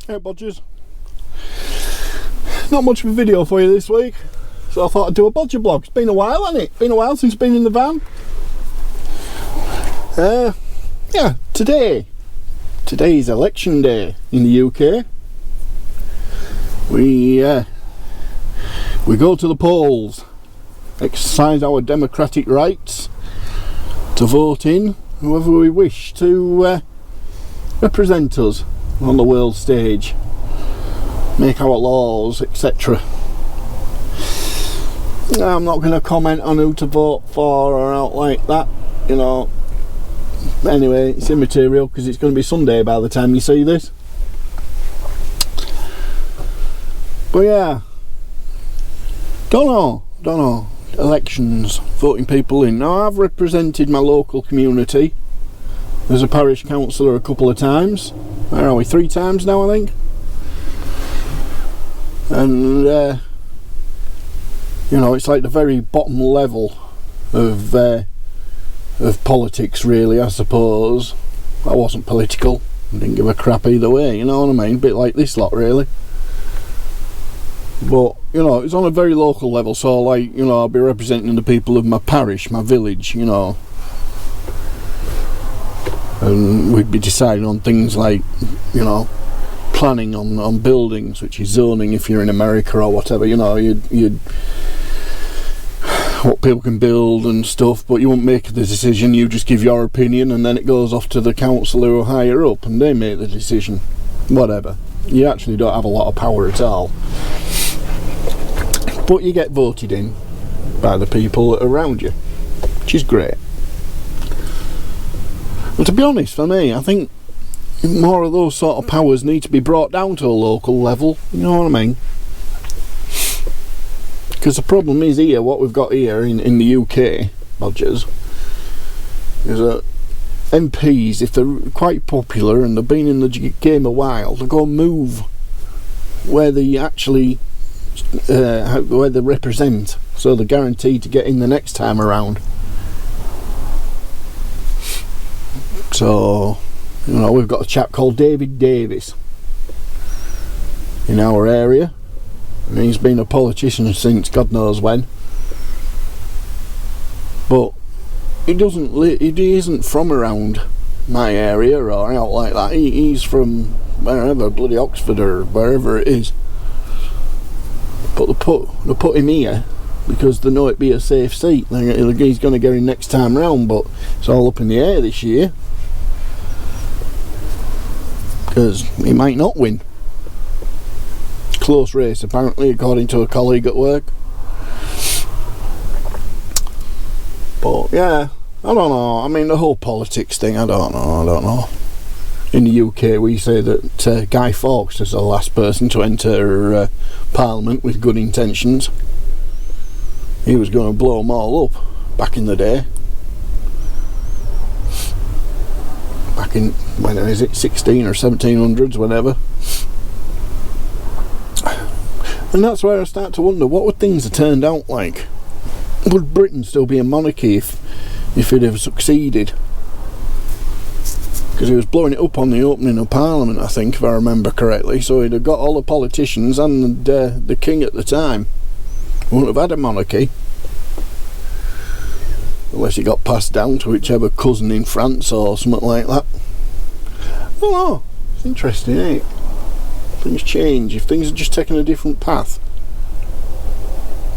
Hey bodgers, not much of a video for you this week, so I thought I'd do a bodger blog. It's been a while, hasn't it? Been a while since been in the van. Yeah, today's election day in the UK. We go to the polls, exercise our democratic rights to vote in whoever we wish to represent us on the world stage, make our laws, etc. I'm not going to comment on who to vote for or out like that, you know. Anyway, it's immaterial because it's going to be Sunday by the time you see this. But yeah, don't know. Elections, voting people in. Now, I've represented my local community as a parish councillor a couple of times. Where are we? 3 times now, I think. And you know, it's like the very bottom level of politics, really. I suppose I wasn't political. I didn't give a crap either way. You know what I mean? A bit like this lot, really. But you know, it's on a very local level. So, like, you know, I'll be representing the people of my parish, my village. You know. And we'd be deciding on things like, you know, planning on buildings, which is zoning if you're in America or whatever. You know, you'd what people can build and stuff, but you won't make the decision. You just give your opinion, and then it goes off to the council who are higher up, and they make the decision. Whatever. You actually don't have a lot of power at all, but you get voted in by the people around you, which is great. And to be honest, for me, I think more of those sort of powers need to be brought down to a local level. You know what I mean? Because the problem is here, what we've got here in the UK, bodgers, is that MPs, if they're quite popular and they've been in the game a while, they go and move where they actually, where they represent, so they're guaranteed to get in the next time around. So, you know, we've got a chap called David Davis in our area, and he's been a politician since God knows when. But he isn't from around my area or out like that. He's from wherever, bloody Oxford or wherever it is. But they put him here because they know it'd be a safe seat. He's going to get in next time round, but it's all up in the air this year. Because he might not win. Close race, apparently, according to a colleague at work. But yeah, I don't know. I mean, the whole politics thing, I don't know. In the UK, we say that Guy Fawkes is the last person to enter Parliament with good intentions. He was going to blow them all up back in the day. Back in, when is it, 16 or 1700s, whenever. And that's where I start to wonder, what would things have turned out like? Would Britain still be a monarchy if it ever succeeded? Because he was blowing it up on the opening of Parliament, I think, if I remember correctly. So he'd have got all the politicians and the king at the time. Wouldn't have had a monarchy. Unless it got passed down to whichever cousin in France or something like that. I don't know. It's interesting, ain't it? Things change. If things are just taking a different path.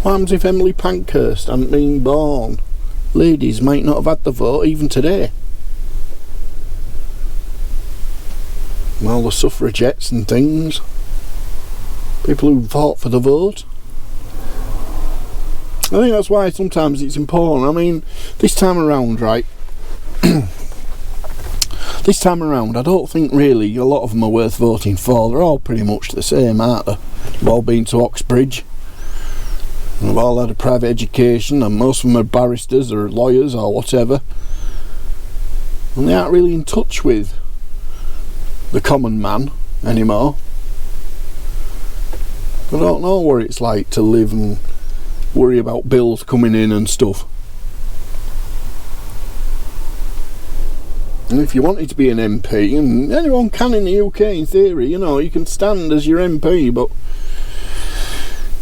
What happens if Emily Pankhurst hadn't been born? Ladies might not have had the vote even today. Well, the suffragettes and things. People who fought for the vote. I think that's why sometimes it's important. I mean, this time around, right? This time around, I don't think really a lot of them are worth voting for. They're all pretty much the same, aren't they? They've all been to Oxbridge. They've all had a private education, and most of them are barristers or lawyers or whatever. And they aren't really in touch with the common man anymore. They don't know what it's like to live and worry about bills coming in and stuff. And if you wanted to be an MP, and anyone can in the UK in theory, you know, you can stand as your MP, but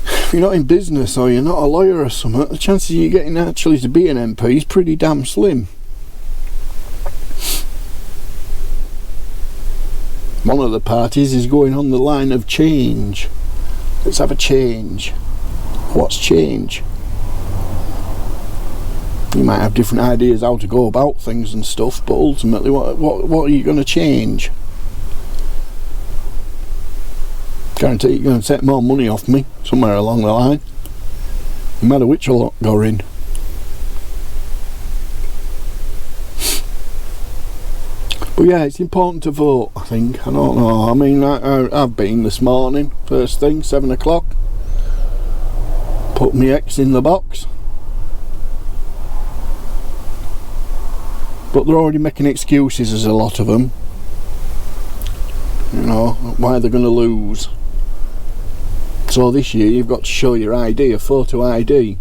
if you're not in business or you're not a lawyer or something, the chances of you getting actually to be an MP is pretty damn slim. One of the parties is going on the line of change. Let's have a change. What's change? You might have different ideas how to go about things and stuff, but ultimately what are you going to change? Guarantee you're going to take more money off me somewhere along the line, no matter which lot go in. But yeah, it's important to vote, I think. I don't know, I mean, I've been this morning, first thing, 7 o'clock, put my X in the box. But they're already making excuses, as a lot of them. You know, why they're going to lose. So this year you've got to show your ID, a photo ID.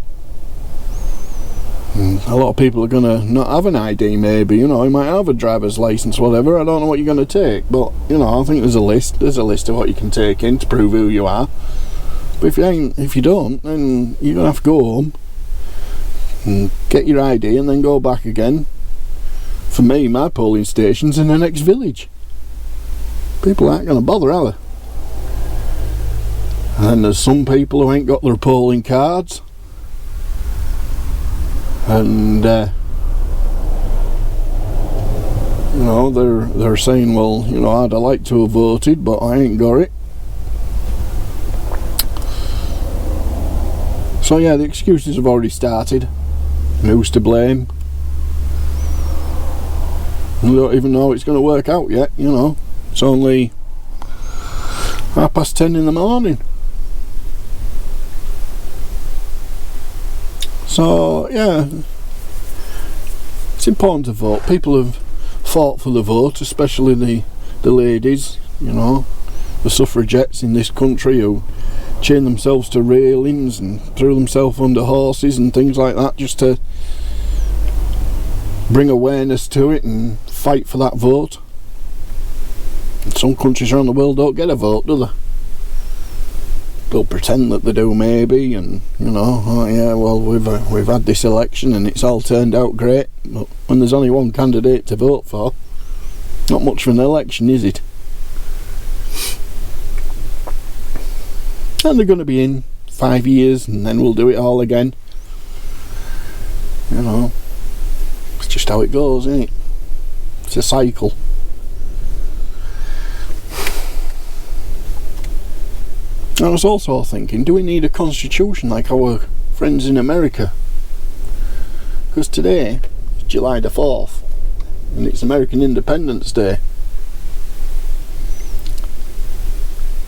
And a lot of people are going to not have an ID maybe, you know, you might have a driver's licence, whatever, I don't know what you're going to take. But, you know, I think there's a list of what you can take in to prove who you are. But if you don't, then you're going to have to go home and get your ID and then go back again. For me, my polling station's in the next village. People aren't going to bother, are they? And then there's some people who ain't got their polling cards. And, you know, they're saying, well, you know, I'd have liked to have voted, but I ain't got it. So yeah, the excuses have already started. And who's to blame? We don't even know it's going to work out yet, you know. It's only 10:30 in the morning. So, yeah, it's important to vote. People have fought for the vote, especially the ladies, you know, the suffragettes in this country who chained themselves to railings and threw themselves under horses and things like that just to bring awareness to it and fight for that vote. And some countries around the world don't get a vote, do they? They'll pretend that they do maybe, and you know, oh yeah, well we've had this election and it's all turned out great. But when there's only one candidate to vote for, not much of an election, is it? And they're going to be in 5 years and then we'll do it all again. You know, it's just how it goes, isn't it? It's a cycle. I was also thinking, do we need a constitution like our friends in America? Because today is July the 4th and it's American Independence Day,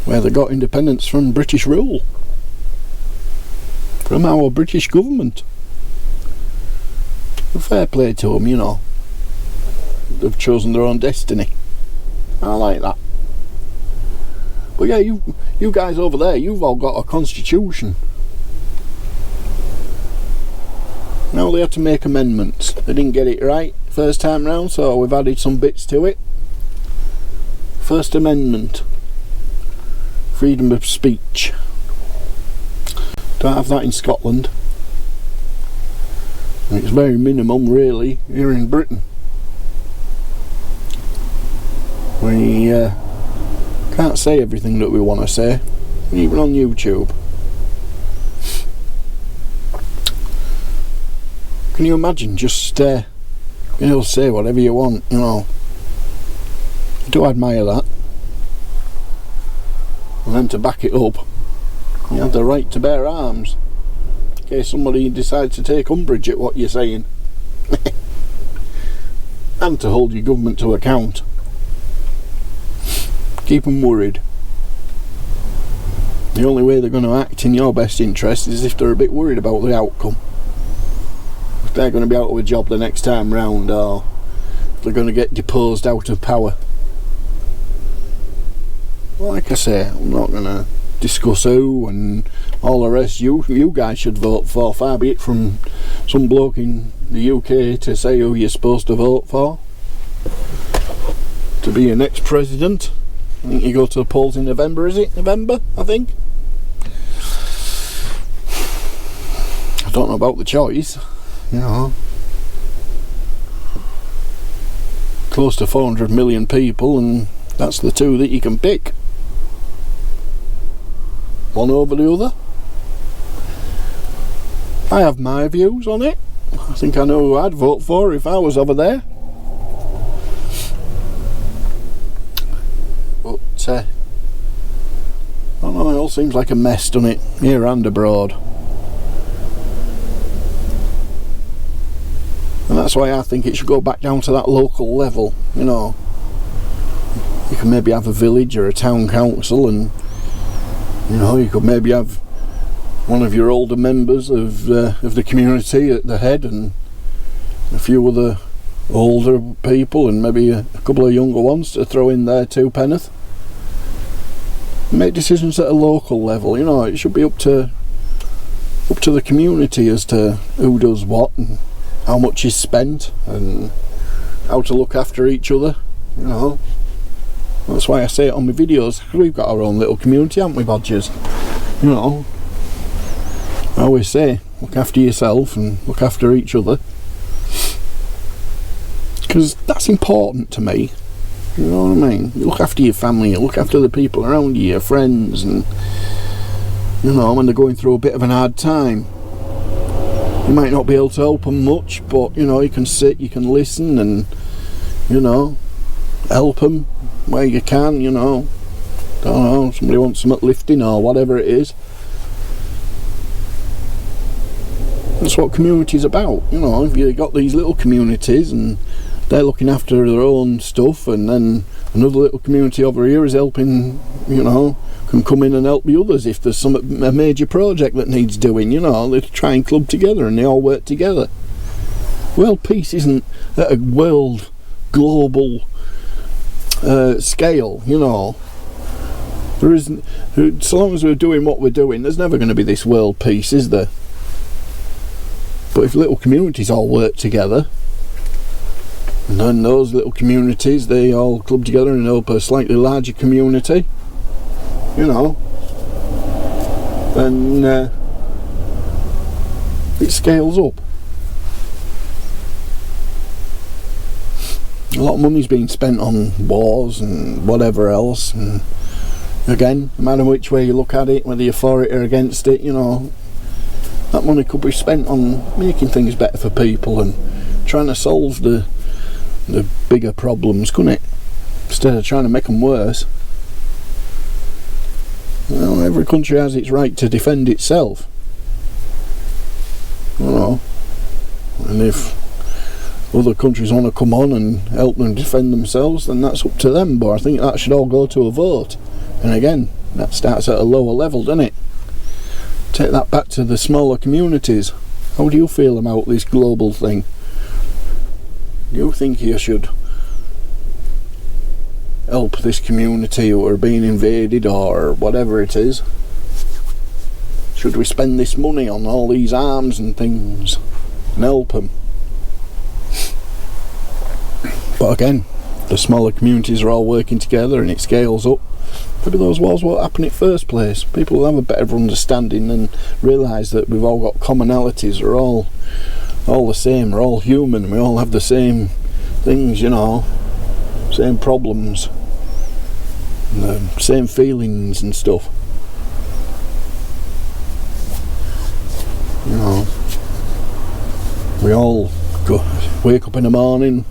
where they got independence from British rule, from our British government. Fair play to them, you know. They've chosen their own destiny. I like that. But yeah, you guys over there, you've all got a constitution. Now they have to make amendments. They didn't get it right first time round, so we've added some bits to it. First Amendment. Freedom of speech. Don't have that in Scotland. And it's very minimum really here in Britain. We can't say everything that we want to say, even on YouTube. Can you imagine just being able to say whatever you want, you know? I do admire that. And then to back it up, you have the right to bear arms in case somebody decides to take umbrage at what you're saying. And to hold your government to account. Keep them worried. The only way they're going to act in your best interest is if they're a bit worried about the outcome. If they're going to be out of a job the next time round, or if they're going to get deposed out of power. Well, like I say, I'm not going to discuss who and all the rest. You guys should vote for, far be it from some bloke in the UK to say who you're supposed to vote for. be your next president. I think you go to the polls in November, is it? November, I think. I don't know about the choice, you know. Close to 400 million people, and that's the two that you can pick. One over the other. I have my views on it. I think I know who I'd vote for if I was over there. But I don't know, it all seems like a mess, doesn't it? Here and abroad. And that's why I think it should go back down to that local level, you know. You can maybe have a village or a town council, and you know, you could maybe have one of your older members of the community at the head, and a few other older people, and maybe a couple of younger ones to throw in there too, penneth. Make decisions at a local level, you know. It should be up to the community as to who does what and how much is spent and how to look after each other, you know. That's why I say it on my videos. We've got our own little community, haven't we, Bodgers? You know, I always say, look after yourself and look after each other, because that's important to me. You know what I mean? You look after your family, you look after the people around you, your friends, and you know, when they're going through a bit of an hard time, you might not be able to help them much, but you know, you can sit, you can listen, and you know, help them where you can. You know, don't know, somebody wants some uplifting or whatever it is. That's what community's about, you know. If you've got these little communities and they're looking after their own stuff, and then another little community over here is helping, you know, can come in and help the others if there's a major project that needs doing, you know. They try and club together and they all work together. World peace isn't at a world global scale, you know. There isn't, so long as we're doing what we're doing, there's never going to be this world peace, is there? But if little communities all work together, and then those little communities, they all club together and help a slightly larger community, you know, then it scales up. A lot of money's being spent on wars and whatever else, and again, no matter which way you look at it, whether you're for it or against it, you know, that money could be spent on making things better for people and trying to solve the bigger problems, couldn't it? Instead of trying to make them worse. Well, every country has its right to defend itself, you know, and if other countries want to come on and help them defend themselves, then that's up to them. But I think that should all go to a vote, and again, that starts at a lower level, doesn't it? Take that back to the smaller communities. How do you feel about this global thing? Do you think you should help this community who are being invaded or whatever it is? Should we spend this money on all these arms and things and help them? But again, the smaller communities are all working together and it scales up. Maybe those wars won't happen in the first place. People will have a better understanding and realise that we've all got commonalities. We're all the same. We're all human. We all have the same things, you know, same problems, and the same feelings and stuff. You know, we all wake up in the morning.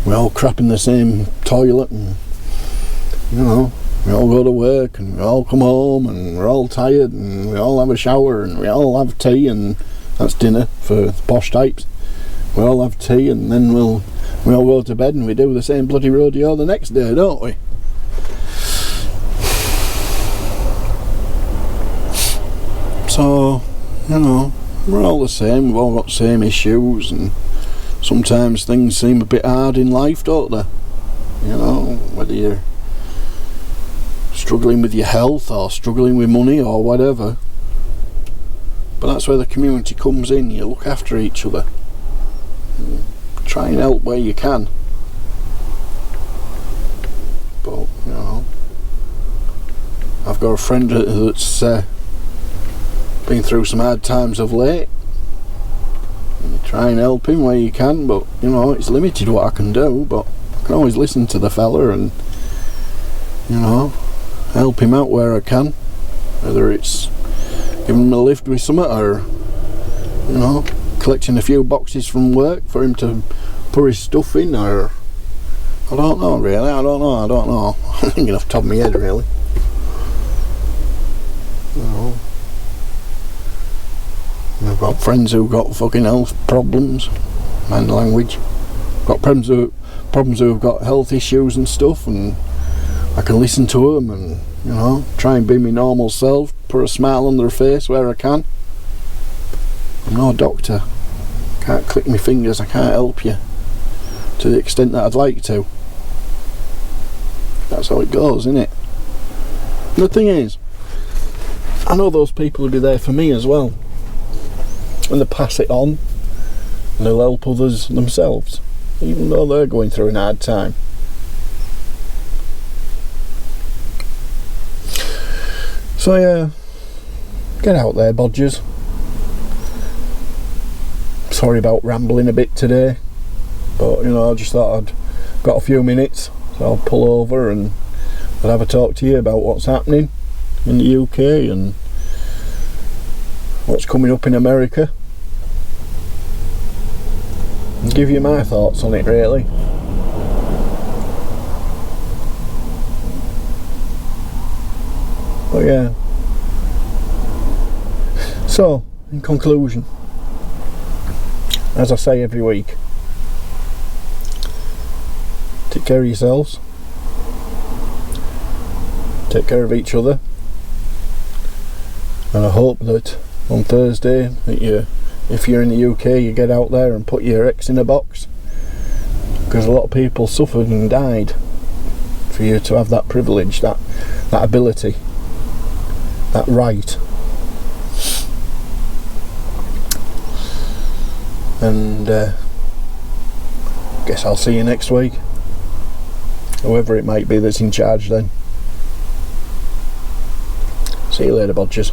We all crap in the same toilet, and you know, we all go to work and we all come home and we're all tired and we all have a shower and we all have tea, and that's dinner for the posh types. We all have tea and then we all go to bed and we do the same bloody rodeo the next day, don't we? So, you know, we're all the same. We've all got the same issues, and sometimes things seem a bit hard in life, don't they? You know, whether you're struggling with your health or struggling with money or whatever. But that's where the community comes in. You look after each other. Try and help where you can. got a friend that's been through some hard times of late. You try and help him where you can, but you know, it's limited what I can do, but I can always listen to the fella and, you know, help him out where I can, whether it's giving him a lift with something, or, you know, collecting a few boxes from work for him to put his stuff in, or I don't know really, I don't know. I'm thinking off the top of my head really. You know, I've got friends who've got fucking health problems, mind the language. Got problems who've got health issues and stuff, and I can listen to them and, you know, try and be my normal self, put a smile on their face where I can. I'm no doctor, can't click my fingers, I can't help you to the extent that I'd like to. That's how it goes, isn't it? And the thing is, I know those people will be there for me as well, and they'll pass it on and they'll help others themselves, even though they're going through a hard time. So yeah, get out there, bodgers. Sorry about rambling a bit today, but you know, I just thought I'd got a few minutes, so I'll pull over and I'll have a talk to you about what's happening in the UK and what's coming up in America, and give you my thoughts on it really. But yeah, so in conclusion, as I say every week, take care of yourselves, take care of each other, and I hope that on Thursday that if you're in the UK, you get out there and put your X in a box, because a lot of people suffered and died for you to have that privilege, that ability, that right. And guess I'll see you next week, whoever it might be that's in charge then. See you later, bodgers.